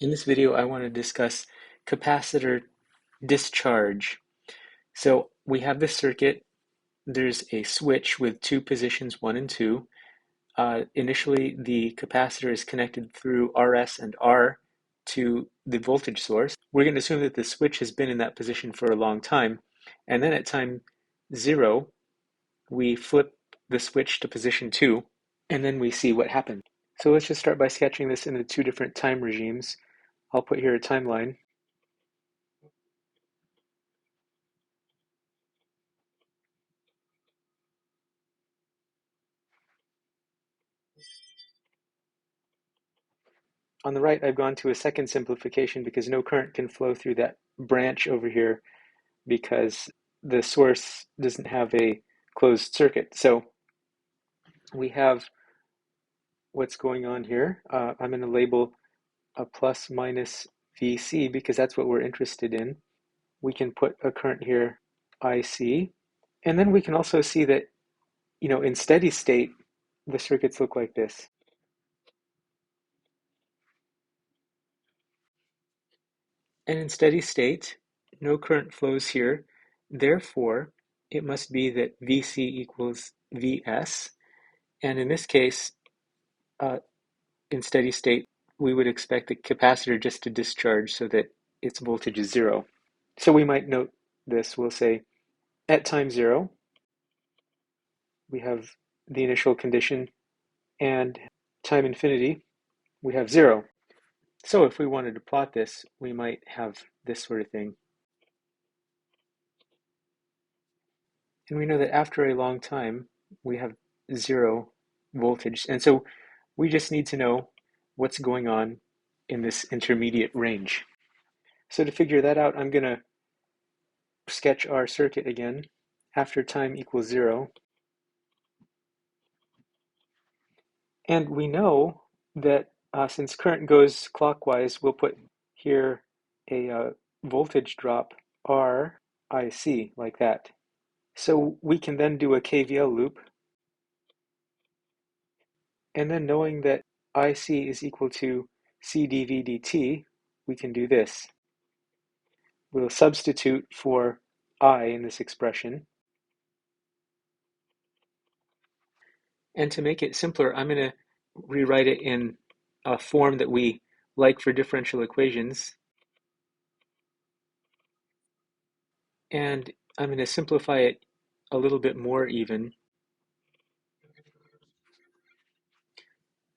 In this video, I want to discuss capacitor discharge. So we have this circuit. There's a switch with two positions, 1 and 2. Initially, the capacitor is connected through RS and R to the voltage source. We're going to assume that the switch has been in that position for a long time. And then at time 0, we flip the switch to position 2, and then we see what happens. So let's just start by sketching this into two different time regimes. I'll put here a timeline. On the right, I've gone to a second simplification because no current can flow through that branch over here because the source doesn't have a closed circuit. So we have what's going on here. I'm going to label a plus minus VC because that's what we're interested in. We can put a current here, IC. And then we can also see that, in steady state, the circuits look like this. And in steady state, no current flows here. Therefore, it must be that Vc equals Vs. And in this case, in steady state, we would expect the capacitor just to discharge so that its voltage is 0. So we might note this. We'll say at time 0, we have the initial condition, and time infinity, we have 0. So if we wanted to plot this, we might have this sort of thing. And we know that after a long time, we have 0 voltage. And so we just need to know what's going on in this intermediate range. So to figure that out, I'm going to sketch our circuit again after time equals 0. And we know that since current goes clockwise, we'll put here a voltage drop RIC like that. So we can then do a KVL loop. And then knowing that IC is equal to C dV dt, we can do this. We'll substitute for I in this expression. And to make it simpler, I'm going to rewrite it in a form that we like for differential equations. And I'm going to simplify it a little bit more even,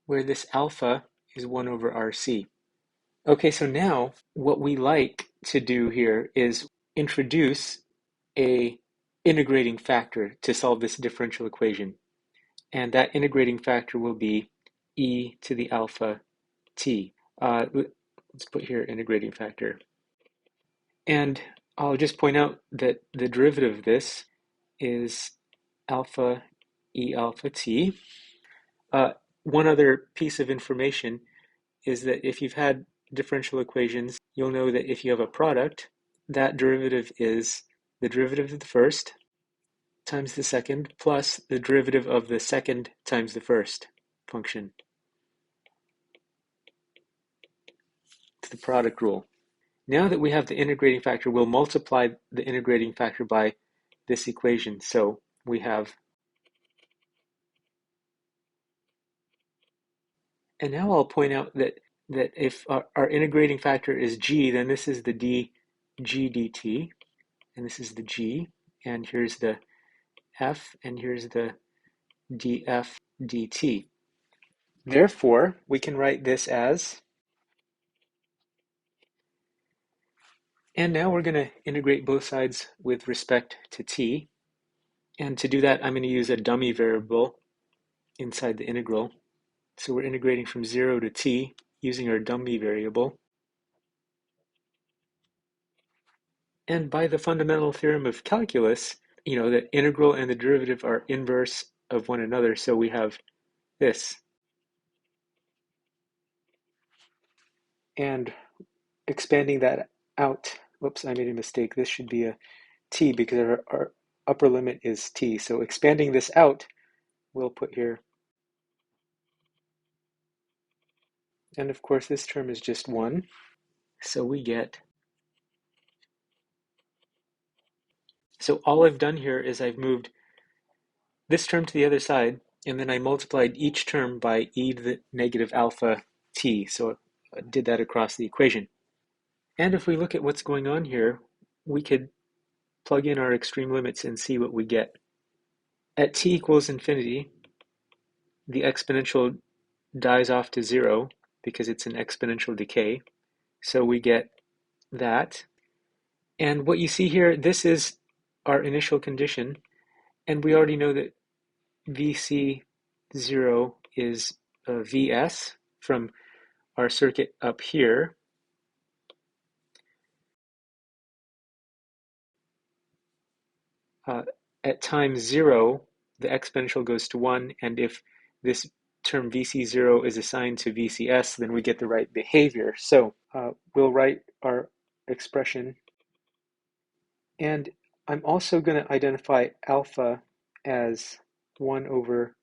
where this alpha is 1 over RC. Okay, so now what we like to do here is introduce a integrating factor to solve this differential equation. And that integrating factor will be e to the alpha t. Let's put here integrating factor. And I'll just point out that the derivative of this is alpha e alpha t. One other piece of information is that if you've had differential equations, you'll know that if you have a product, that derivative is the derivative of the first times the second plus the derivative of the second times the first function. It's the product rule. Now that we have the integrating factor, we'll multiply the integrating factor by this equation. So we have, and now I'll point out that if our integrating factor is g, then this is the dg dt, and this is the g, and here's the f, and here's the df dt. Therefore, we can write this as, and now we're going to integrate both sides with respect to t. And to do that, I'm going to use a dummy variable inside the integral. So we're integrating from 0 to t using our dummy variable. And by the fundamental theorem of calculus, the integral and the derivative are inverse of one another. So we have this. And expanding that out, whoops, I made a mistake. This should be a t because our upper limit is t. So expanding this out, we'll put here And of course, this term is just 1. So we get, so all I've done here is I've moved this term to the other side, and then I multiplied each term by e to the negative alpha t. So I did that across the equation. And if we look at what's going on here, we could plug in our extreme limits and see what we get. At t equals infinity, the exponential dies off to 0 because it's an exponential decay. So we get that. And what you see here, this is our initial condition. And we already know that VC0 is Vs from our circuit up here. At time 0, the exponential goes to 1, and if this term VC0 is assigned to VCS, then we get the right behavior. So we'll write our expression, and I'm also going to identify alpha as 1 over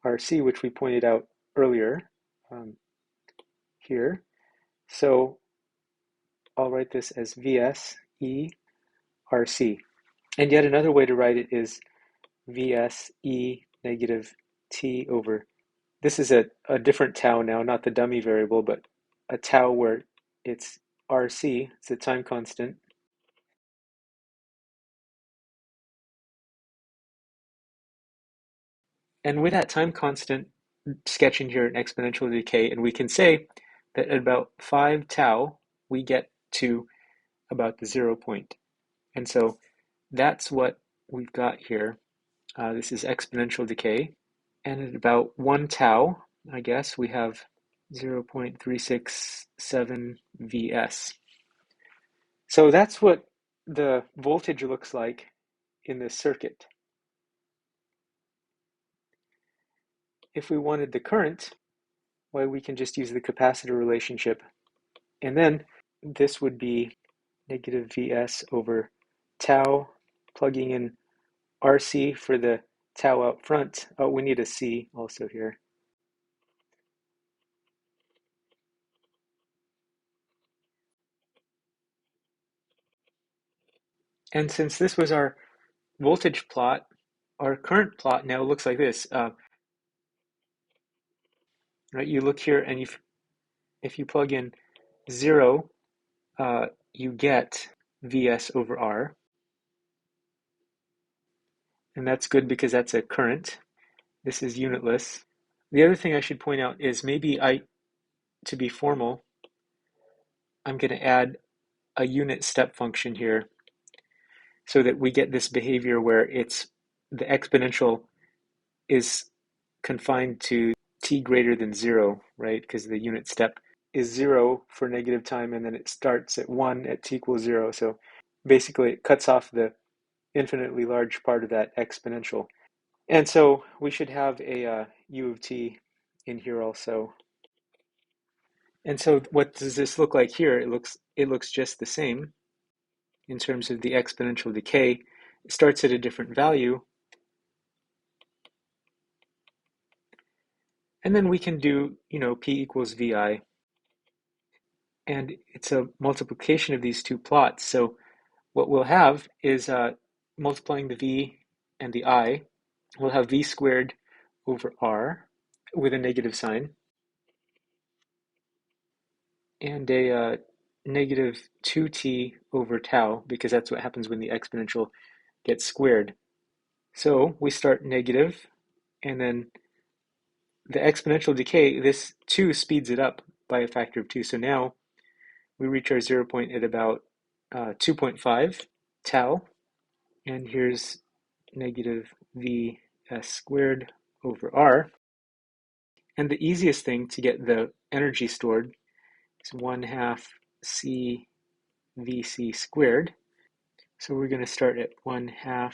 RC, which we pointed out earlier here. So I'll write this as VS E RC. And yet another way to write it is Vs E negative T over, this is a different tau now, not the dummy variable, but a tau where it's RC, it's a time constant. And with that time constant, sketching here an exponential decay, and we can say that at about 5 tau, we get to about the 0 point. And so that's what we've got here. This is exponential decay. And at about 1 tau, I guess, we have 0.367 Vs. So that's what the voltage looks like in this circuit. If we wanted the current, well, we can just use the capacitor relationship. And then this would be negative Vs over tau, plugging in RC for the tau out front. Oh, we need a C also here. And since this was our voltage plot, our current plot now looks like this. Right, you look here, and if you plug in 0, you get Vs over R. And that's good because that's a current. This is unitless. The other thing I should point out is maybe to be formal, I'm going to add a unit step function here so that we get this behavior where the exponential is confined to t greater than 0, right? Because the unit step is 0 for negative time, and then it starts at 1 at t equals 0. So basically it cuts off the infinitely large part of that exponential. And so we should have a u of t in here also. And so what does this look like here? It looks just the same in terms of the exponential decay. It starts at a different value. And then we can do, P equals VI. And it's a multiplication of these two plots. So what we'll have is multiplying the V and the I, we'll have V squared over R with a negative sign, and a negative 2t over tau, because that's what happens when the exponential gets squared. So we start negative, and then the exponential decay, this 2 speeds it up by a factor of 2. So now we reach our 0 point at about 2.5 tau, and here's negative Vs squared over R. And the easiest thing to get the energy stored is 1/2 C Vc squared. So we're going to start at 1/2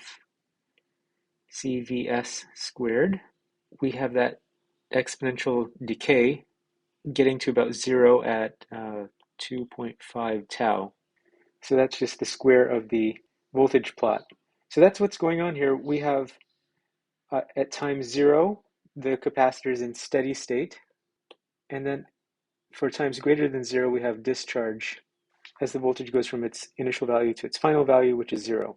CVS squared. We have that exponential decay getting to about 0 at 2.5 tau. So that's just the square of the voltage plot. So that's what's going on here. We have at time 0, the capacitor is in steady state. And then for times greater than 0, we have discharge as the voltage goes from its initial value to its final value, which is 0.